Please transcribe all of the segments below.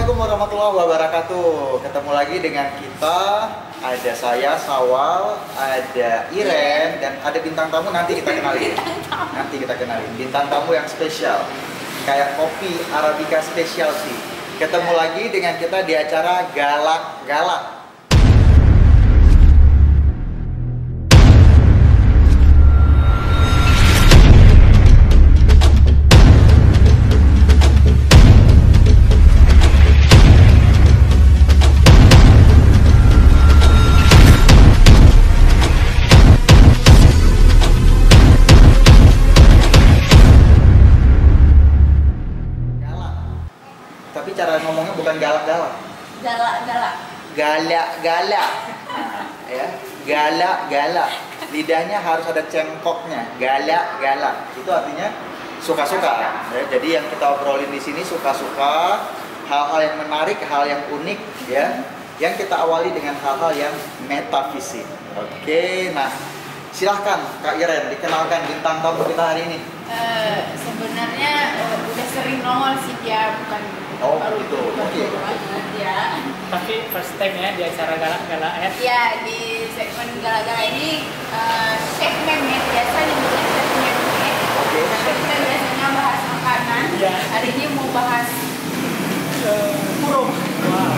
Assalamualaikum warahmatullahi wabarakatuh. Ketemu lagi dengan kita. Ada saya Sawal, ada Iren, dan ada bintang tamu nanti kita kenalin. Nanti kita kenalin bintang tamu yang spesial. Kayak kopi Arabica specialty. Ketemu lagi dengan kita di acara Galak-Galak. Tapi cara ngomongnya bukan galak-galak. Galak-galak. Galak-galak. Nah, ya. Galak-galak. Lidahnya harus ada cengkoknya. Galak-galak. Itu artinya suka-suka. Ya, jadi yang kita obrolin di sini suka-suka, hal-hal yang menarik, hal yang unik, ya. Yang kita awali dengan hal-hal yang metafisik. Oke, nah silahkan Kak Iren dikenalkan bintang tamu kita hari ini. Sebenarnya udah sering nongol sih dia, bukan baru gitu. Oke. Ya. Tapi first time ya di acara galak-galak ya. Ya, di segmen galak-galak ini chef memet biasanya bukan chef memet. Oke. Karena kita biasanya bahas makanan. Ya. Hari ini mau bahas burung. Wow.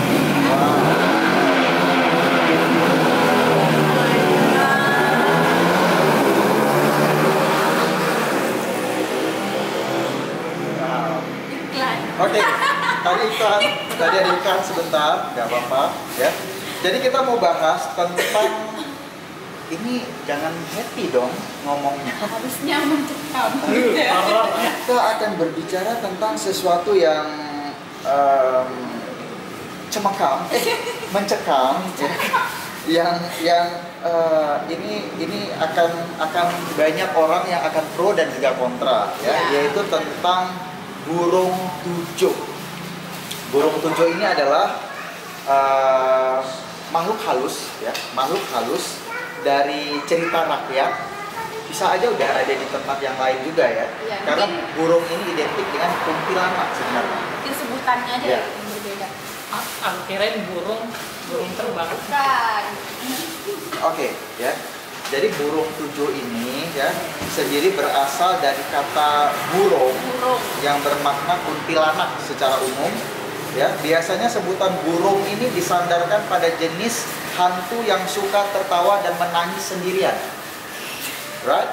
iklan. Oke, tadi ada iklan sebentar, nggak apa-apa ya. Jadi kita mau bahas tentang ini, jangan happy dong ngomongnya. Harusnya mencekam. Kita akan berbicara tentang sesuatu yang mencekam, ya. Ini akan banyak orang yang akan pro dan juga kontra, ya. Yaitu tentang burung tujo. Burung tujo ini adalah makhluk halus, ya, makhluk halus dari cerita rakyat. Bisa aja udah ada di tempat yang lain juga ya. Ya, karena burung ini identik dengan kuntilanak sebenarnya. Mungkin sebutannya aja Ya. yang berbeda. Kirain burung terbang. Bukan. Oke, ya. Jadi burung tujo ini ya sendiri berasal dari kata burung yang bermakna kuntilanak secara umum. Ya, biasanya sebutan burung ini disandarkan pada jenis hantu yang suka tertawa dan menangis sendirian. Right?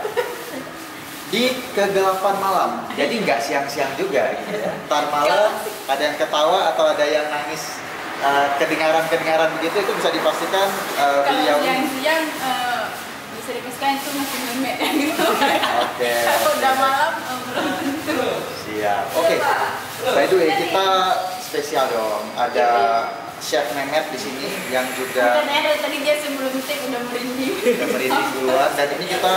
Di kegelapan malam. Jadi nggak siang-siang juga gitu ya. Ntar malam ada yang ketawa atau ada yang nangis, kedengaran begitu, itu bisa dipastikan Kalau beliau ini. siang-siang bisa dipastikan itu masih memet gitu. Oke. Kalau udah malam belum tentu. Siap. Oke. By the way, kita spesial dong. Ada Chef Mehmet di sini yang juga Makanya dari tadi dia sebelum take udah merinding. merinding duluan, dan ini kita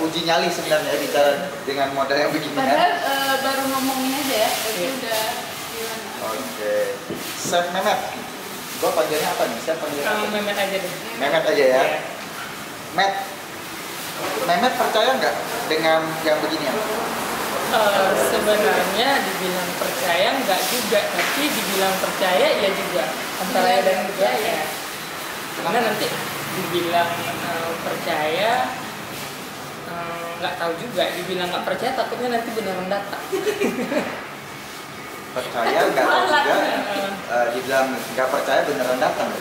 uji nyali sebenarnya bicara dengan model yang begini ya. Padahal baru ngomongin aja ya, tapi udah gimana? Oke. Chef Mehmet. Gua panggilnya apa nih? Chef panggilnya apa? Memet aja deh. Mehmet aja ya. Mehmet percaya nggak dengan yang beginian? Sebenarnya dibilang percaya nggak juga, tapi dibilang percaya ya juga, antara ya dan juga ya. Karena nanti dibilang percaya nggak tahu juga, dibilang nggak percaya takutnya nanti beneran datang. Percaya nggak tahu juga, dibilang nggak percaya beneran datang.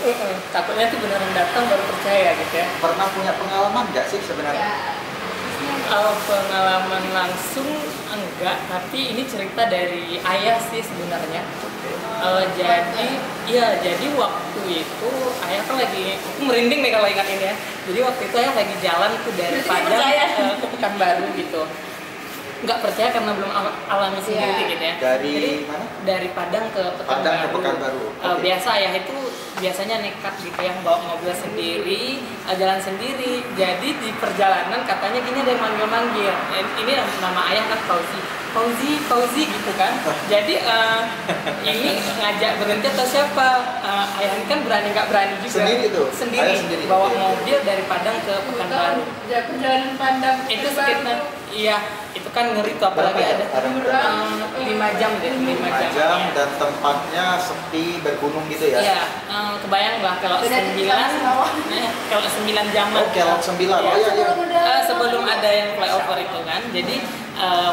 Takutnya tuh beneran datang baru percaya gitu ya. Pernah punya pengalaman nggak sih sebenarnya? Pengalaman langsung enggak, tapi ini cerita dari ayah sih sebenarnya. Jadi waktu itu ayah kan lagi, aku merinding nih kalau ingat ini ya. Jadi waktu itu ayah lagi jalan tuh dari Padang ke Pekanbaru gitu. Nggak percaya karena belum alami sendiri gitu ya. Dari Jadi, mana? dari Padang ke Pekanbaru. Padang ke Pekanbaru. Oke. Biasa ayah itu biasanya nekat gitu ya, bawa mobil sendiri, jalan sendiri. Jadi di perjalanan katanya gini ada yang manggil-manggil. Ini nama ayah kan Fauzi gitu kan. Jadi ini ngajak berhenti atau siapa? Ayah ini kan berani nggak berani juga. Sendiri tuh? Ayah Sendiri. sendiri. Bawa Oke. mobil dari Padang ke Pekanbaru. Perjalanan pandang Itu sekitar Iya, itu kan ngeri tuh, apalagi Berapa ya? ada 5 jam deh, 5 5 jam. jam Ya. dan tempatnya sepi bergunung gitu ya? Iya, kebayang lah kalau Beda 9, tipis bawah. kalau 9 jaman. Oh, kelok 9. Oh iya iya. Sebelum ada yang flyover itu kan, jadi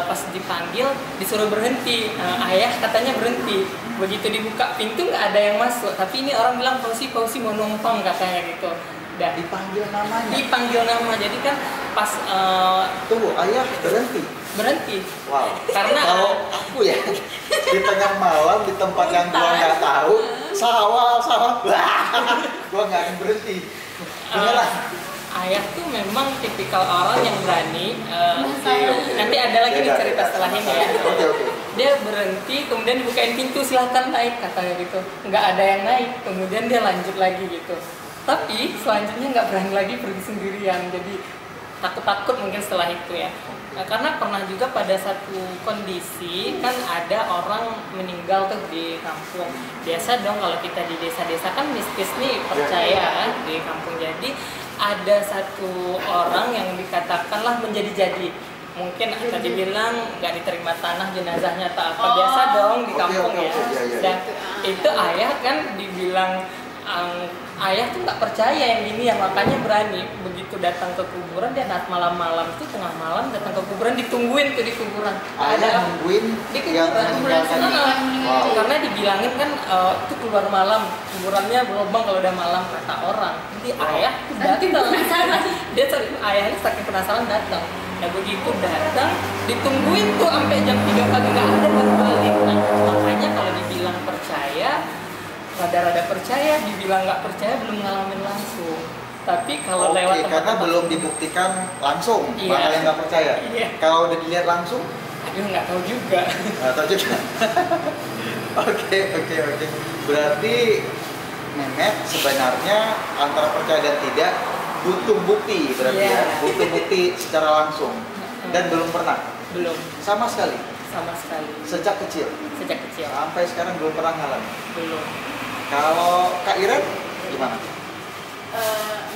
pas dipanggil disuruh berhenti. Ayah katanya berhenti. Begitu dibuka pintu nggak ada yang masuk. Tapi ini orang bilang Fauzi mau numpang katanya gitu. Dah Dipanggil namanya. dipanggil nama. Jadi kan pas Tunggu, ayah berhenti. Wow. Karena kalau aku ya di tengah malam di tempat yang gua nggak tahu, sawah, gua nggak akan berhenti. Beneran. Ayah tuh memang tipikal orang yang berani. Oke. Nanti ada lagi nih Beda, cerita beda. setelah ini ya. Oke. Dia berhenti, kemudian dibukain pintu, silahkan naik katanya gitu. Nggak ada yang naik, kemudian dia lanjut lagi gitu. Tapi selanjutnya nggak berani lagi pergi sendirian, jadi takut-takut mungkin setelah itu ya. Nah, karena pernah juga pada satu kondisi kan ada orang meninggal tuh di kampung. Biasa dong kalau kita di desa-desa kan mistis nih percaya di kampung. Jadi ada satu orang yang dikatakanlah menjadi-jadi. Mungkin tadi bilang nggak diterima tanah jenazahnya atau apa. Biasa dong di kampung ya. Iya. Dan itu ayah kan dibilang ayah tuh nggak percaya yang gini ya, makanya berani begitu datang ke kuburan. Dia malam-malam tuh tengah malam datang ke kuburan, ditungguin tuh di kuburan. Ayah nungguin di yang kuburan meninggalkan. Wow. karena dibilangin kan itu keluar malam, kuburannya berlubang kalau udah malam kata orang. Jadi ayah tuh datang. Dia ayahnya saking penasaran datang. Nah begitu datang ditungguin tuh sampai jam 3 pagi nggak ada baru balik. Nah, makanya kalau dibilang percaya, rada-rada percaya, dibilang nggak percaya belum ngalamin langsung. Tapi kalau lewat Oke, karena belum dibuktikan langsung, Iya. makanya nggak percaya. Iya. Kalau udah dilihat langsung, aduh nggak tahu juga. nggak tahu juga. Oke. Berarti Mehmet sebenarnya antara percaya dan tidak butuh bukti berarti Iya. ya, butuh bukti secara langsung dan belum pernah Belum sama sekali sama sekali sejak kecil sejak kecil. sampai sekarang belum pernah ngalamin. Belum. Kalau Kak Iren gimana?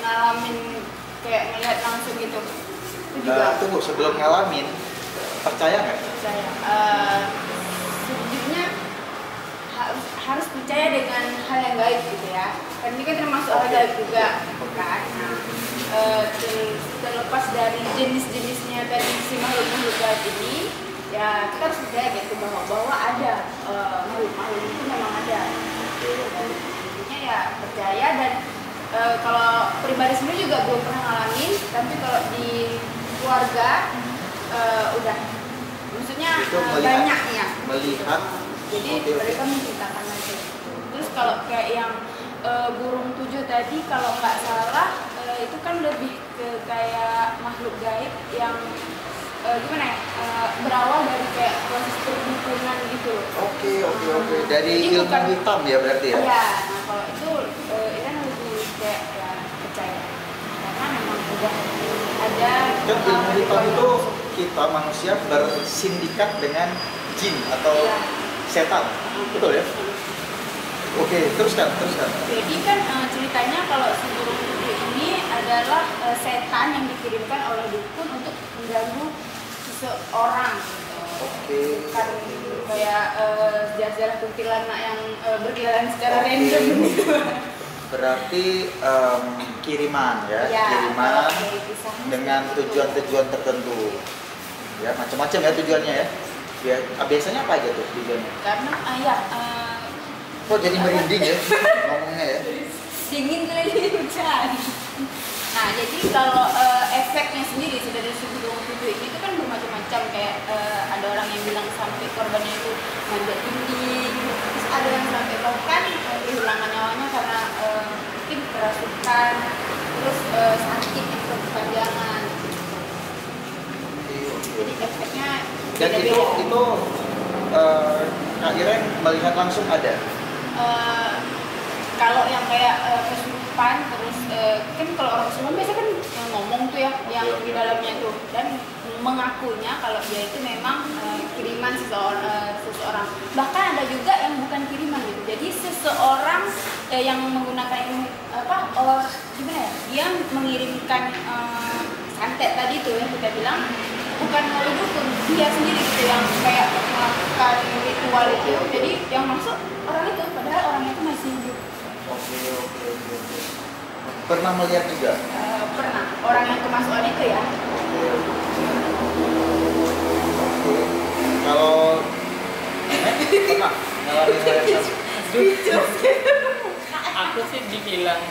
Ngalamin kayak ngeliat langsung gitu. Itu juga Tunggu sebelum ngalamin percaya nggak? percaya. Sejujurnya harus percaya dengan hal yang gaib gitu ya. Kan ini kan termasuk hal gaib juga kan. Terlepas dari jenis-jenisnya tadi si makhluk-makhluk gaib ini, ya kita harus percaya gitu bahwa ada makhluk-makhluk itu memang ada. Intinya ya percaya. Dan kalau pribadi sendiri juga belum pernah ngalamin, tapi kalau di keluarga udah, maksudnya Itu banyak ya. Melihat. Jadi Oke. mereka menceritakan aja. Terus kalau kayak yang burung 7 tadi, kalau nggak salah itu kan lebih ke kayak makhluk gaib yang gimana ya, berawal dari kayak proses perdukunan gitu. Oke. Dari Jadi ilmu bukan- hitam ya berarti ya? Iya, nah kalau itu Iren lebih kayak ya percaya karena memang udah ada Kan ilmu hitam itu kita manusia bersindikat dengan jin atau Iya. setan, betul ya? Oke, teruskan. Jadi kan ceritanya kalau si burung putih ini adalah setan yang dikirimkan oleh dukun untuk mengganggu seseorang gitu. Oke. Bukan kayak sejarah kuntilanak yang berkeliaran secara Oke. random gitu. Berarti kiriman ya, Ya, kiriman kalau dari kisahnya dengan seperti itu. tujuan-tujuan tertentu. Ya, macam-macam ya tujuannya ya. Biasanya apa aja tuh tujuannya? Karena Kok jadi merinding ya ngomongnya ya? dingin kali ini hujan. Nah, jadi kalau efeknya sendiri dari si burung putih ini itu kan bermacam-macam, kayak ada orang yang bilang sampai korbannya itu manjat tinggi, terus ada yang sampai bahkan kehilangan nyawanya karena mungkin kerasukan, terus sakit yang berkepanjangan. Jadi efeknya Dan itu Kak Iren melihat langsung ada. Kalau yang kayak kesurupan, terus kan kalau orang kesurupan biasa kan yang ngomong tuh ya, yang di dalamnya tuh, dan mengakunya kalau dia itu memang kiriman seseorang. Bahkan ada juga yang bukan kiriman gitu. Jadi seseorang yang menggunakan gimana ya? Dia mengirimkan santet tadi tuh yang kita bilang bukan oleh dukun, dia sendiri gitu yang kayak melakukan ritual itu. Jadi yang masuk orang itu, padahal orangnya itu masih hidup. Oke. Pernah melihat juga? Pernah, orang yang kemasukan itu ya. Oke. Kalau pernah ngalamin hal yang sama? Aku sih dibilang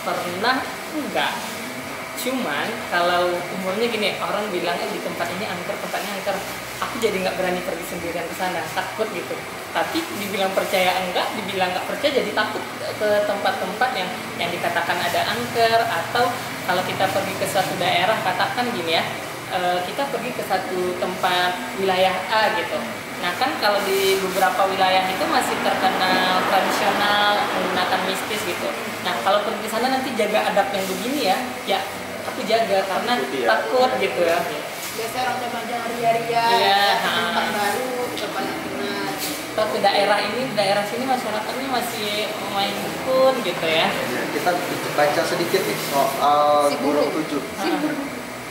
pernah enggak. Cuman kalau umurnya gini, orang bilangnya di tempat ini angker, tempatnya angker. Aku jadi nggak berani pergi sendirian ke sana, takut gitu. Tapi dibilang percaya enggak, dibilang nggak percaya, jadi takut ke tempat-tempat yang dikatakan ada angker. Atau kalau kita pergi ke suatu daerah, katakan gini ya, kita pergi ke satu tempat wilayah A gitu. Nah kan kalau di beberapa wilayah itu masih terkenal tradisional, menggunakan mistis gitu. Nah kalau pergi ke sana nanti jaga adab yang begini ya aku jaga karena takut gitu ya. Biasanya orang zaman jangan ria-ria, Iya, tempat baru, tempat yang benar. Atau ke daerah ini, daerah sini masyarakatnya masih main dukun gitu ya. Kita baca sedikit nih soal Si burung. burung tujuh. Si burung.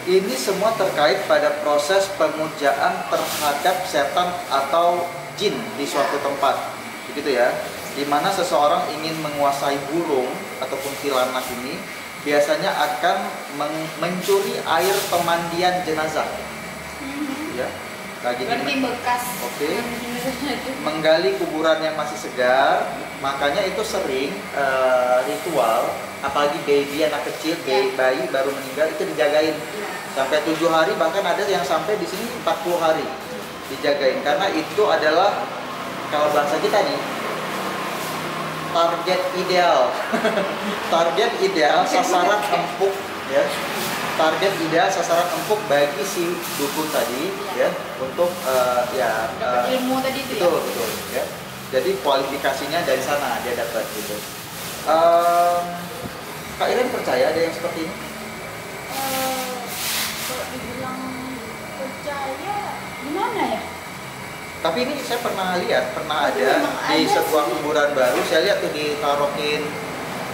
Ini semua terkait pada proses pemujaan terhadap setan atau jin di suatu tempat, begitu ya. Di mana seseorang ingin menguasai burung ataupun kuntilanak ini, biasanya akan mencuri air pemandian jenazah. Ya, lagi Berarti bekas. Oke. Menggali kuburan yang masih segar, makanya itu sering ritual, apalagi baby anak kecil, bayi baru meninggal itu dijagain sampai 7 hari, bahkan ada yang sampai di sini 40 hari dijagain, karena itu adalah kalau bahasa kita nih target ideal. Target ideal, sasaran empuk ya. Target ideal sasaran empuk bagi si dukun tadi ya, untuk dapat ilmu tadi itu betul, ya. Betul ya. Jadi kualifikasinya dari sana dia dapat gitu. Kak Iren percaya ada yang seperti ini? Kalau dibilang percaya gimana ya? Tapi ini saya pernah lihat, pernah Tapi ada memang di ada sebuah sih. kuburan baru. Saya lihat tuh ditaruhin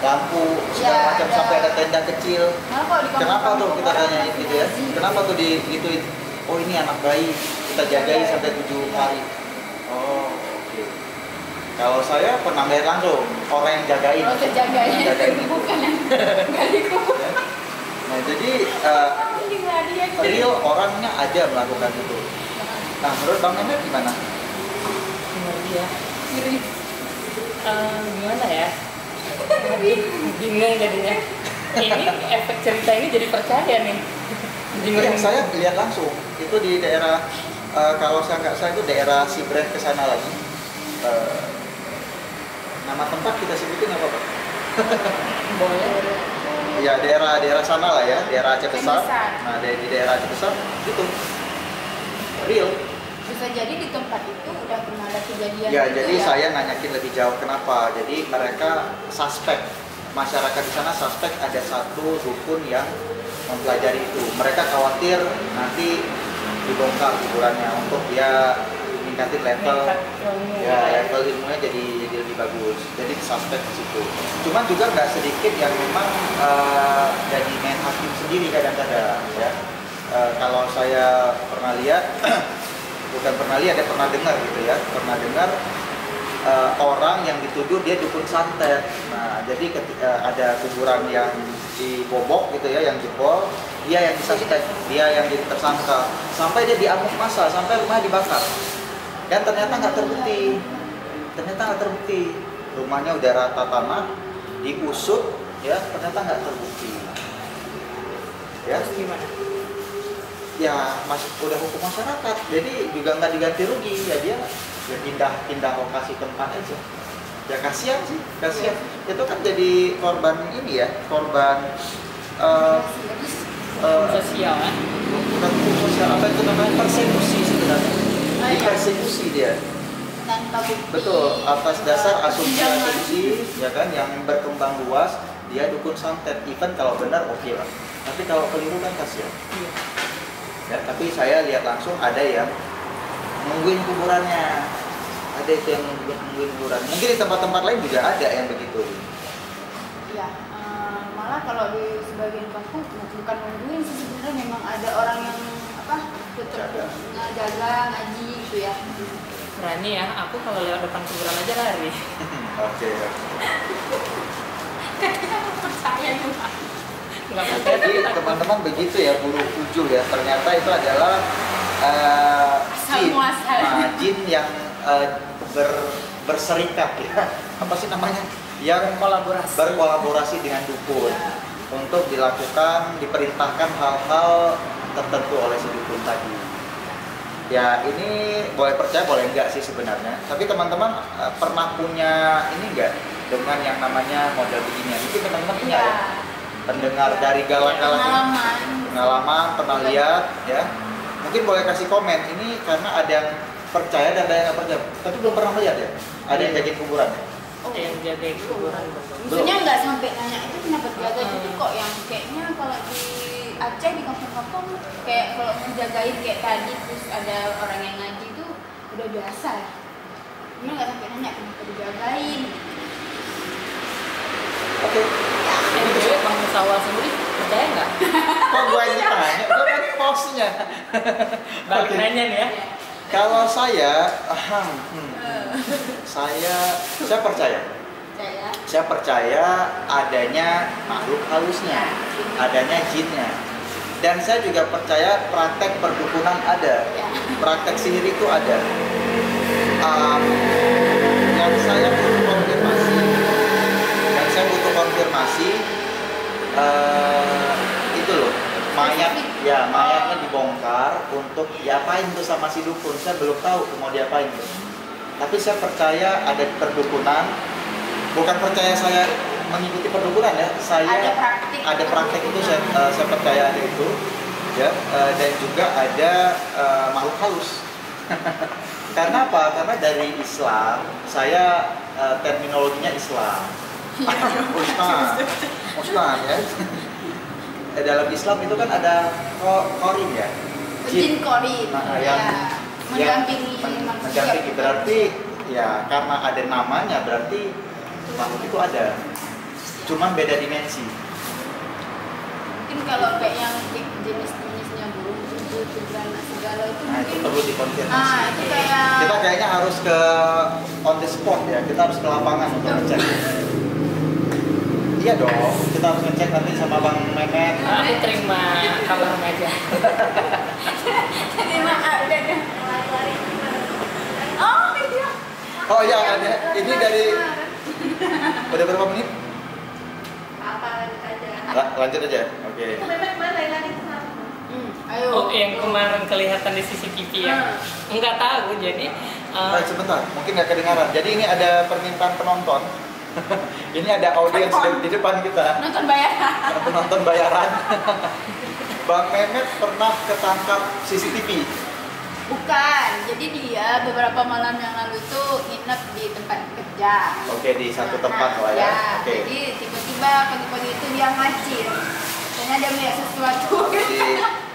lampu segala Ya, macam, ada. sampai ada tenda kecil. Nah, kalau di Kenapa kampung-kampung tuh kita orang tanyain masih gitu ya? lazim. Kenapa tuh digituin? Oh ini anak bayi, kita jagain sampai 7 hari. Oh, oke. Kalau saya pernah melihat langsung orang yang jagain. Kalau terjaganya Yang jagain itu itu. bukan yang gali kubur. Ya. Nah jadi Gimana dia? real orangnya ada melakukan itu. Nah menurut Bang Mehmet gimana? Menurut dia Ngeri. gimana ya? Bingung jadinya. Ini efek cerita ini jadi percaya nih. Yang saya lihat langsung itu di daerah kalau saya nggak salah itu daerah Sibren ke sana lagi. Nama tempat kita sebutin apa Pak? boleh. Ya daerah sana lah ya, daerah Aceh Besar. Besar. Nah di daerah Aceh Besar itu real. Bisa jadi di tempat itu udah pernah ada kejadian Ya gitu jadi saya nanyakin lebih jauh kenapa. Jadi mereka suspek, masyarakat di sana suspek ada satu dukun yang mempelajari itu. Mereka khawatir nanti dibongkar kuburannya untuk dia meningkatin level. Ya level ilmunya jadi lebih bagus. Jadi suspek di situ. Cuman juga nggak sedikit yang memang jadi main hakim sendiri kadang-kadang ya. Kalau saya pernah lihat, bukan pernah lihat, ya pernah dengar gitu ya. Pernah dengar orang yang dituduh dia dukun santet. Nah jadi ketika ada kuburan yang dibobok gitu ya, yang jebol, dia yang disuspek, dia yang jadi tersangka. Sampai dia diamuk massa, sampai rumahnya dibakar. Dan ternyata nggak terbukti. Rumahnya udah rata tanah, diusut, ya ternyata nggak terbukti. Ya, Terus gimana? ya masih udah hukum masyarakat, jadi juga nggak diganti rugi, ya dia ya pindah lokasi tempat aja. Ya kasihan sih, kasihan. Itu kan jadi korban ini ya, korban Sosial kan? bukan hukum sosial, apa itu namanya, persekusi sebenarnya. Persekusi dia. tanpa bukti. Betul, atas dasar asumsi Jangan. ya kan yang berkembang luas, dia dukun santet. Even kalau benar oke lah. Tapi kalau keliru kan kasihan. Iya. Ya, tapi saya lihat langsung ada yang nungguin kuburannya. Ada itu yang nungguin kuburan. Mungkin di tempat-tempat lain juga ada yang begitu. Ya, malah kalau di sebagian kampung bukan nungguin sih, sebenarnya memang ada orang yang tetap ngejaga ngaji gitu ya. Berani ya, aku kalau lewat depan kuburan aja lari. Oke. Katanya aku percaya juga. Nggak percaya. Jadi teman-teman begitu ya, buruh 7 ya. Ternyata itu adalah jin yang berserikat ya. Apa sih namanya? Yang berkolaborasi dengan dukun untuk diperintahkan hal-hal tertentu oleh si dukun tadi. Ya ini boleh percaya boleh enggak sih sebenarnya. Tapi teman-teman pernah punya ini enggak dengan yang namanya model beginian? Mungkin teman-teman punya ya. Pendengar dari galak-galak pengalaman pernah lihat ya. Mungkin boleh kasih komen ini karena ada yang percaya dan ada yang nggak percaya. Tapi belum pernah lihat ya. Ada yang jagain kuburan ya. Yang jaga kuburan. Maksudnya nggak sampai nanya itu kenapa jaga gitu kok, yang kayaknya kalau di Aceh di kampung-kampung kayak kalau menjagain kayak tadi terus ada orang yang ngaji itu udah biasa ya. Ini nggak sampai nanya kenapa dijagain. Oke. Ini gue Bang Musawal sendiri percaya nggak? Kok gue yang ditanya? Gue kan posnya. Balik nanya nih ya. Kalau saya percaya. Saya percaya adanya makhluk halusnya, adanya jinnya. Dan saya juga percaya praktek perdukunan ada, praktek sihir itu ada. Yang saya butuh konfirmasi, itu loh, mayatnya dibongkar untuk diapain tuh sama si dukun. Saya belum tahu mau diapain tuh. Tapi saya percaya ada perdukunan. Bukan percaya saya mengikuti perdukunan ya, saya ada praktek itu saya percaya ada itu ya, dan juga ada makhluk halus. Karena apa? Karena dari Islam saya terminologinya Islam. Ustaz ya. Dalam Islam itu kan ada korin ya, jin korin, yang mendampingi mendampingi, berarti ya karena ada namanya berarti makhluk itu ada, cuman beda dimensi. Mungkin kalau kayak yang jenis-jenisnya burung, beranak segala itu Nah, mungkin itu perlu dikonfirmasi. itu kayak Kita kayaknya harus ke on the spot ya, kita harus ke lapangan untuk ngecek. Iya dong, kita harus ngecek nanti sama Bang Mehmet. Aku terima kabar aja. terima ada. Oh iya, ada. Ini dari udah berapa menit? Lanjut aja. Oke. Ayo. Oh, yang kemarin kelihatan di CCTV ya? Enggak tahu, jadi Sebentar, mungkin nggak kedengaran. Jadi ini ada permintaan penonton. Ini ada audiens di depan kita. Penonton bayaran. Bang Mehmet pernah ketangkap CCTV. Bukan, jadi dia beberapa malam yang lalu itu nginep di tempat kerja. Oke, di satu tempat lah ya. Oke. Jadi tiba-tiba pagi-pagi itu dia ngacir. Kayaknya dia melihat sesuatu.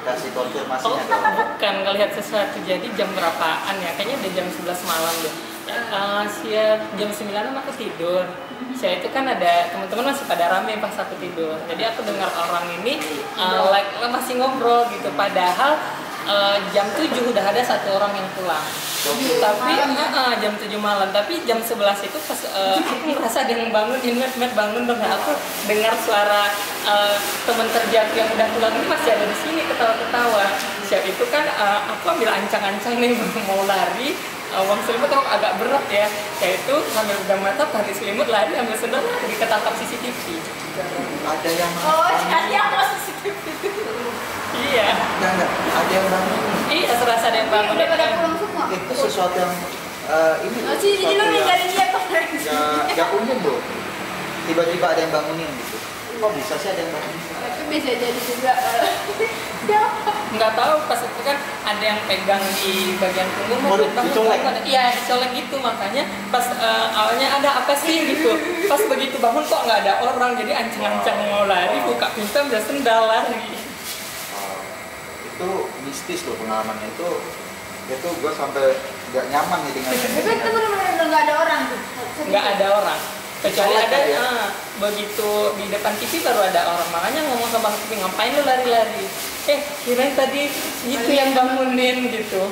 Kasih konfirmasinya oh, dong. bukan ngelihat sesuatu, jadi jam berapaan ya? Kayaknya udah jam 11 malam deh. Siap jam 9 aku tidur. Saya itu kan ada teman-teman masih pada rame pas aku tidur. Jadi aku dengar orang ini masih ngobrol gitu. Padahal jam 7 udah ada satu orang yang pulang. Tapi jam 7 malam. Tapi jam 11 itu pas aku ngerasa ada yang bangun, Met bangun dong. Aku dengar suara teman kerja yang udah pulang ini masih ada di sini ketawa-ketawa. Siap itu kan aku ambil ancang-ancang nih mau lari. Uang selimut kan agak berat ya. Kayak itu sambil pegang mata, tarik selimut, lari ambil sendal, lagi ketangkap CCTV. Ada yang jadi aku CCTV. Iya. Enggak, ada yang bangun. Iya, serasa ada yang bangun. Udah pada pulang semua. Itu sesuatu yang ini loh. Jadi lo ninggalin dia kok. Gak umum loh. Tiba-tiba ada yang bangunin gitu. Kok bisa sih ada yang bangunin? Tapi bisa jadi juga. Nggak tahu, pas itu kan ada yang pegang di bagian punggung. Dicolek? Iya, dicolek gitu. Makanya pas awalnya ada apa sih gitu. Pas begitu bangun kok nggak ada orang. Jadi ancang-ancang mau lari, buka pintu ambil sendal lari. Itu mistis loh pengalamannya itu gue sampai nggak nyaman nih dengan Tapi itu benar-benar nggak ada orang tuh. Nggak ada orang, kecuali Dicolek ada kan ya? begitu di depan TV baru ada orang. Makanya ngomong sama Hafiz, ngapain lu lari-lari? kirain tadi itu yang bangunin gitu.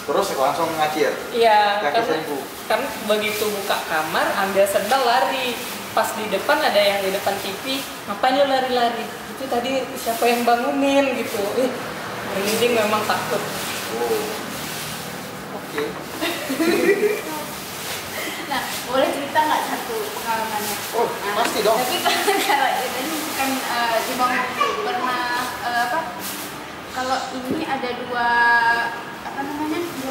Terus langsung ngacir. Iya, Kaki karena seribu. kan begitu buka kamar ambil sendal lari. Pas di depan ada yang di depan TV, ngapain lo lari-lari? Itu tadi siapa yang bangunin gitu. Merinding memang takut. Oke. Nah, boleh cerita nggak satu pengalamannya? Nah, pasti dong. Tapi kalau ini bukan di Bangkok itu pernah kalau ini ada dua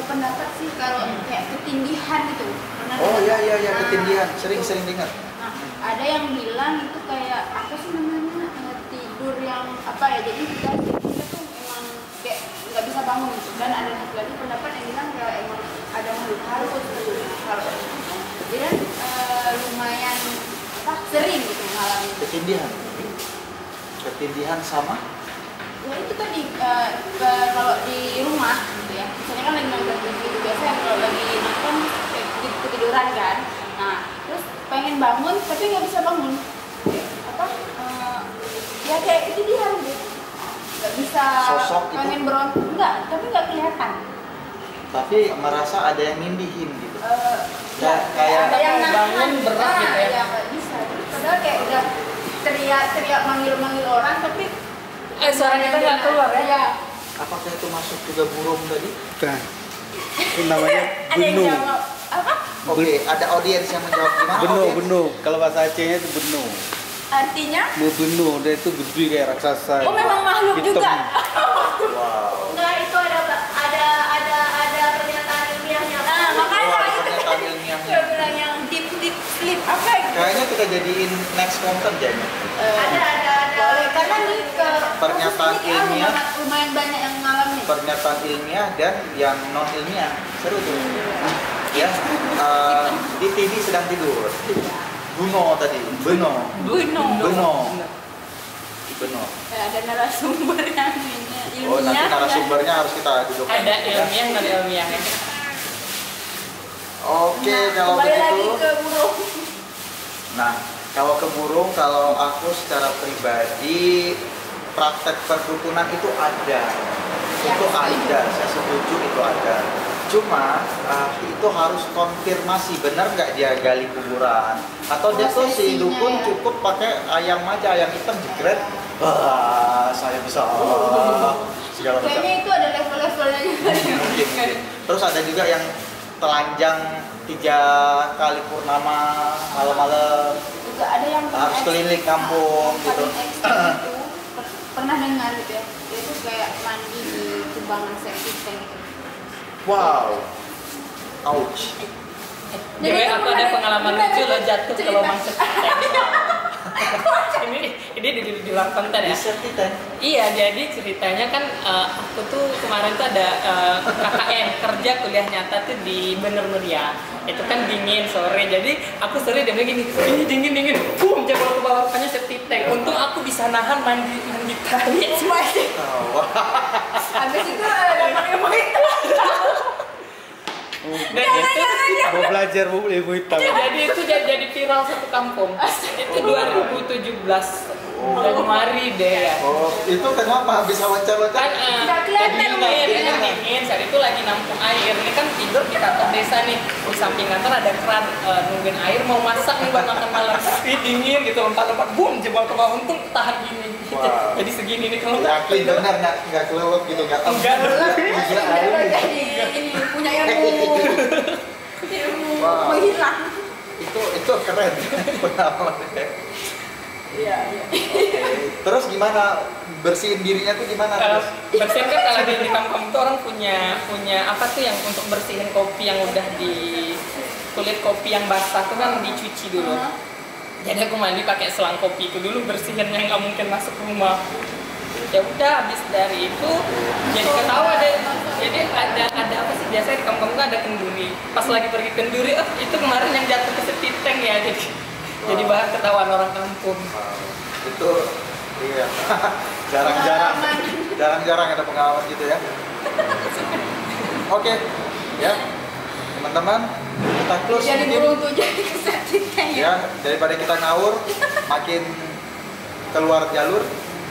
pendapat sih kalau kayak ketindihan gitu. Pernah dengar? Iya, ketindihan. Sering dengar. Nah, ada yang bilang itu kayak apa sih namanya tidur yang jadi kita tuh emang kayak nggak bisa bangun gitu. Dan ada satu lagi pendapat yang bilang kayak emang ada makhluk halus gitu. Kalau jadi lumayan sering gitu mengalami ketindihan sama ya itu tadi kalau di rumah gitu ya misalnya kan lagi nonton TV gitu biasanya kalau lagi nonton kayak ketiduran kan nah terus pengen bangun tapi nggak bisa bangun ya kayak ketindihan gitu nggak bisa sosok pengen itu? berontak enggak tapi nggak kelihatan tapi merasa ada yang nindihin gitu. Kayak ada yang bangun berat gitu ya. Ya nggak bisa. Padahal kayak udah teriak manggil orang tapi suara kita nggak keluar ya? Iya. Apakah itu masuk juga burung tadi? Bukan. Itu namanya Ada yang benu. jawab apa? Oke, ada audiens yang menjawab gimana? Benu, audiens? benu. Kalau bahasa Acehnya itu benu. Artinya? Benu, dia itu gede kayak raksasa. Oh memang makhluk Hitam. juga. Wow. Enggak, itu ada pernyataan ilmiahnya. Nah makanya Wah, itu pernyataan ilmiahnya. saya bilang yang deep sleep apa gitu. Kayaknya kita jadiin next content jadinya. Ada. Boleh karena nih ke Pernyataan kasus ini ilmiah. lumayan banyak yang ngalamin. Pernyataan ilmiah dan yang non ilmiah. Seru tuh. Ya, di TV sedang tidur. Buno tadi, Beno. Ada narasumber yang ilmiah. Oh, nanti narasumbernya harus kita dudukkan. Ada ilmiah dan ilmiahnya. Oke, kalau kembali lagi begitu. ke burung. Nah, kalau ke burung, kalau aku secara pribadi praktek perdukunan itu ada. Itu ada, saya setuju itu ada. Cuma itu harus konfirmasi benar nggak dia gali kuburan atau dia tuh si Prosesinya dukun ya. cukup pakai ayam aja, ayam hitam jegret, saya bisa segala macam. Kayaknya itu ada level-levelnya juga. Mungkin. Terus ada juga yang telanjang 3 kali purnama malam-malam Juga ada yang harus keliling kampung gitu. paling ekstrim itu pernah dengar gitu ya. Dia itu kayak mandi di kubangan septic tank gitu. Wow, ouch. Jadi itu aku ada beneran- pengalaman beneran lucu lo jatuh ke cerita. lubang septic. ini di luar konten ya. Di septic tank. Iya, jadi ceritanya kan aku tuh kemarin tuh ada KKN kerja kuliah nyata tuh di Bener Muria. Itu kan dingin sore, jadi aku sore dia bilang gini, ini dingin, boom, jebol ke bawah rupanya septic tank. Untung aku bisa nahan mandi tai. Oh, Habis itu dapat ilmu itu. Dan itu Mau belajar ilmu hitam. jadi itu jadi viral satu kampung. Itu 2017 Januari deh ya. oh, itu kenapa bisa loncat-loncat? Kan Nggak kelihatan dingin saat itu lagi nampung air. Ini kan tidur di kantor desa nih, di samping kantor ada keran nungguin air mau masak nih buat makan malam. Tapi dingin gitu, lompat-lompat boom jebol ke bawah, untung tahan gini. Wow. Jadi segini nih kalau Yakin benar nggak kelelep gitu nggak Enggak. Gila, air. Jadi ini punya ilmu Wow. menghilang. Itu keren pengalamannya. Iya. Terus gimana bersihin dirinya tuh gimana terus? Bersihin kan kalau di kampung itu orang punya apa tuh yang untuk bersihin kopi yang udah di kulit kopi yang basah tuh kan dicuci dulu. Jadi aku mandi pakai selang kopi itu dulu bersihin yang nggak mungkin masuk rumah. Ya udah habis dari itu jadi ketawa deh. Jadi ada apa sih biasanya di kampung tuh ada kenduri. Pas lagi pergi kenduri, itu kemarin yang jatuh ke septic tank ya. Jadi bahan ketawaan orang kampung. Itu iya. jarang-jarang ada pengalaman gitu ya. Oke, ya teman-teman kita close Jadi mungkin. burung tuh jadi kesakitan ya. Ya daripada kita ngawur makin keluar jalur,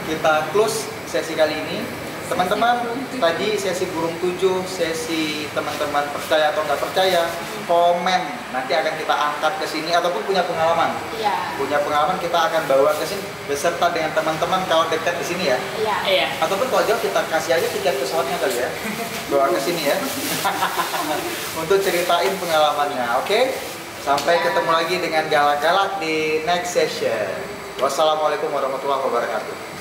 kita close sesi kali ini. Teman-teman, tadi sesi burung tujuh, sesi teman-teman percaya atau nggak percaya, komen nanti akan kita angkat ke sini ataupun punya pengalaman. Iya. Punya pengalaman kita akan bawa ke sini beserta dengan teman-teman kalau dekat di sini ya. Iya. Iya. Ataupun kalau jauh kita kasih aja tiket pesawatnya kali ya. Bawa ke sini ya. Untuk ceritain pengalamannya, oke? Sampai ketemu lagi dengan galak-galak di next session. Wassalamualaikum warahmatullahi wabarakatuh.